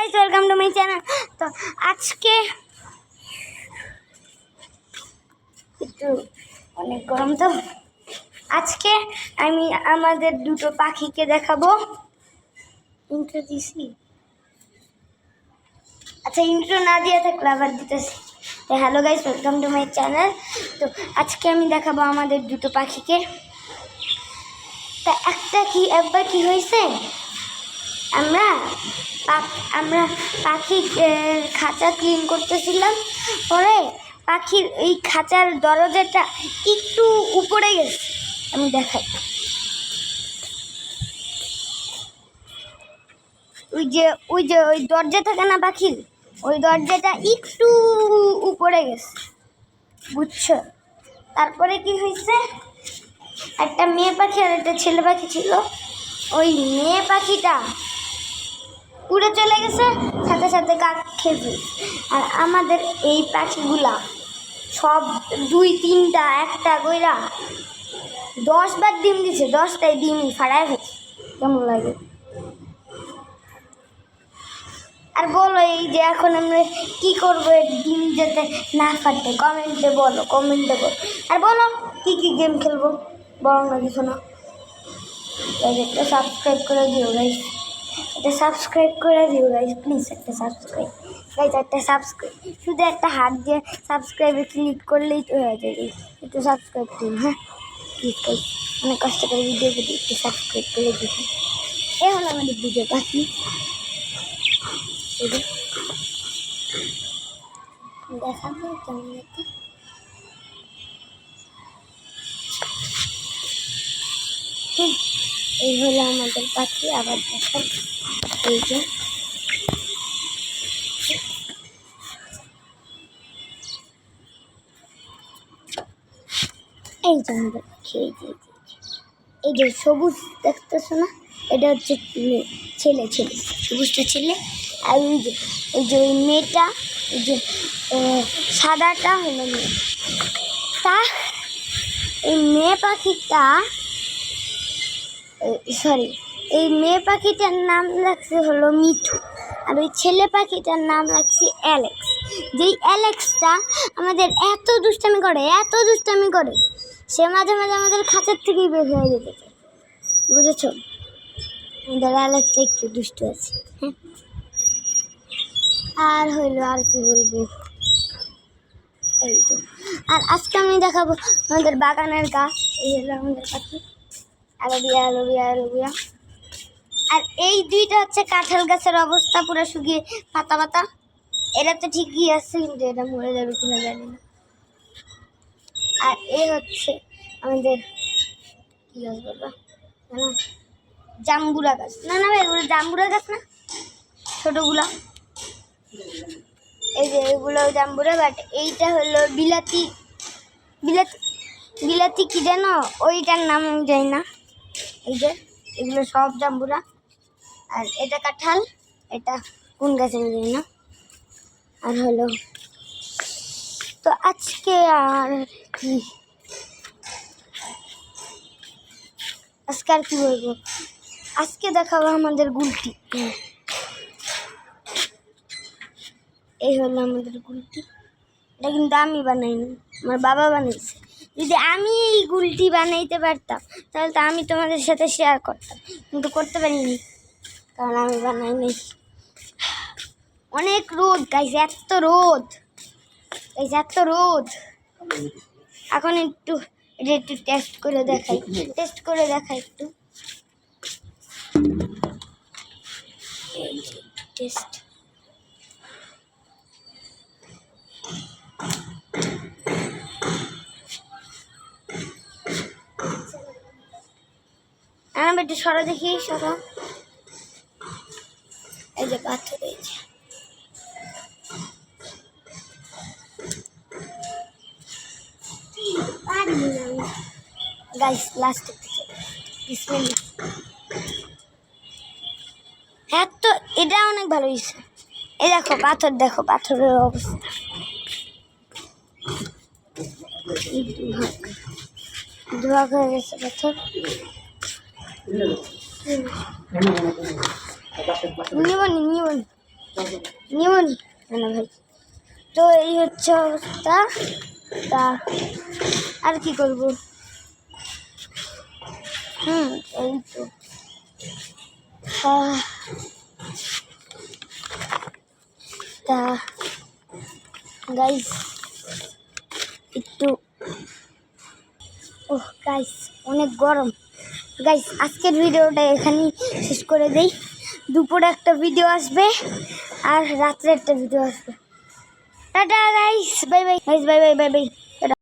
Guys, welcome to my channel. তো আজকে একটু অনেক গরম, তো আজকে আমি আমাদের দুটো পাখিকে দেখাবো। ইন্ট্রো দিছি? আচ্ছা, ইন্ট্রো না দিয়ে থাকলে আবার দিতেছি। তো hello guys, welcome to my channel. তো আজকে আমি দেখাবো আমাদের দুটো পাখিকে। তা একবার কি হয়েছে, আমরা পাখির খাঁচা ক্লিন করতেছিলাম। পরে পাখির এই খাঁচার দরজাটা একটু উপরে গেছে। আমি দেখাই, ওই দরজা থাকে না পাখির, ওই দরজাটা একটু উপরে গেছে, বুঝছো? তারপরে কি হয়েছে, একটা মেয়ে পাখি আর একটা ছেলে পাখি ছিল। ওই মেয়ে পাখিটা উড়ে চলে গেছে, সাথে সাথে কাক খেয়ে ফেলছে। আর আমাদের এই পাখিগুলা সব 2-3টা একটা কইরা 10 বার ডিম দিছে, 10টাই ডিম ফাড়ায় ফেলছে। কেমন লাগে? আর বলো, এই যে এখন আমরা কি করবো ডিম যাতে না ফাটে, কমেন্টে বলো। আর বলো কি গেম খেলবো, বলো না কিছু না। একটা সাবস্ক্রাইব করে দিও গাইস, প্লিজ একটা সাবস্ক্রাইব গাইস, একটা সাবস্ক্রাইব, শুধু একটা হাত দিয়ে সাবস্ক্রাইবে ক্লিক করলেই তো হয়ে যাবে। একটু সাবস্ক্রাইব করুন, হ্যাঁ প্লিজ গাইস, অনেক কষ্ট করে ভিডিও করি, একটু সাবস্ক্রাইব করে দিন। এ হলো আমাদের ভিডিও পাখি। দেখাবো কেমন একটা, এই হলো আমাদের পাখি। আবার দেখাই, এই যে আমাদের পাখি, এই যে সবুজ দেখতেছো না, এটা হচ্ছে ছেলে, সবুজটা ছেলে। আর ওই যে ওই মেয়েটা, ওই যে সাদাটা হলো মেয়ে। তা এই মেয়ে পাখিটার নাম রাখছে হলো মিঠু, আর ওই ছেলে পাখিটার নাম রাখছি অ্যালেক্স। যেই অ্যালেক্সটা আমাদের এত দুষ্টামি করে, সে মাঝে মাঝে আমাদের খাঁচার থেকেই বের হয়ে যেতে চায়, বুঝেছো? আমাদের অ্যালেক্সটা একটু দুষ্ট আছে, হ্যাঁ। আর হইলো, আর কি বলবো, এই তো। আর আজকে আমি দেখাবো আমাদের বাগানের গাছ। এই হলো আমাদের পাখি, অ্যালোভিয়া। আর এই দুইটা হচ্ছে কাঁঠাল গাছের অবস্থা, পুরো শুকিয়ে পাতা। এটা তো ঠিকই আছে, কিন্তু এটা মরে যাবে কিনা জানি না। আর এই হচ্ছে আমাদের কি গাছ বলবো, জাম্বুরা গাছ। না এগুলো জাম্বুরা গাছ না, ছোটগুলা। এই যে এগুলো জাম্বুরা, বাট এইটা হলো বিলাতি কি জানো, ওইটার নাম আমি জানি না। এই যে এগুলো সব জাম্বুরা। আর এটা কাঁঠাল, এটা কোন গাছ আমি জানি না। আর হলো, তো আজকে আর কি বলবো, আজকে দেখাবো আমাদের গুলটি। এই হলো আমাদের গুলটি। এটা কিন্তু আমি বানাইনি, আমার বাবা বানিয়েছে। যদি আমি এই গুলটি বানাইতে পারতাম তাহলে তো আমি তোমাদের সাথে শেয়ার করতাম, কিন্তু করতে পারিনি কারণ আমি বানাইনি। অনেক রোদ গাইস, এত রোদ। এখন একটু টেস্ট করে দেখাই একটু টেস্ট। আমি একটু সরা দেখি, এই যে পাথর, এই যে গাইস, লাস্ট বিসমিল্লাহ। হ্যাঁ, তো এটা অনেক ভালো হয়েছে। এই দেখো পাথরের অবস্থা, দুভাগ হয়ে গেছে পাথর। নিবনি নিমনি না ভাই। তো এই হচ্ছে অবস্থা। তা আর কি করব? এই তো তা গাইস একটু গাইস অনেক গরম। গাইস আজকের ভিডিওটা এখানেই শেষ করে দেই। দুপুরে একটা ভিডিও আসবে আর রাত্রে একটা ভিডিও আসবে। Tata guys, bye bye guys, bye bye bye bye.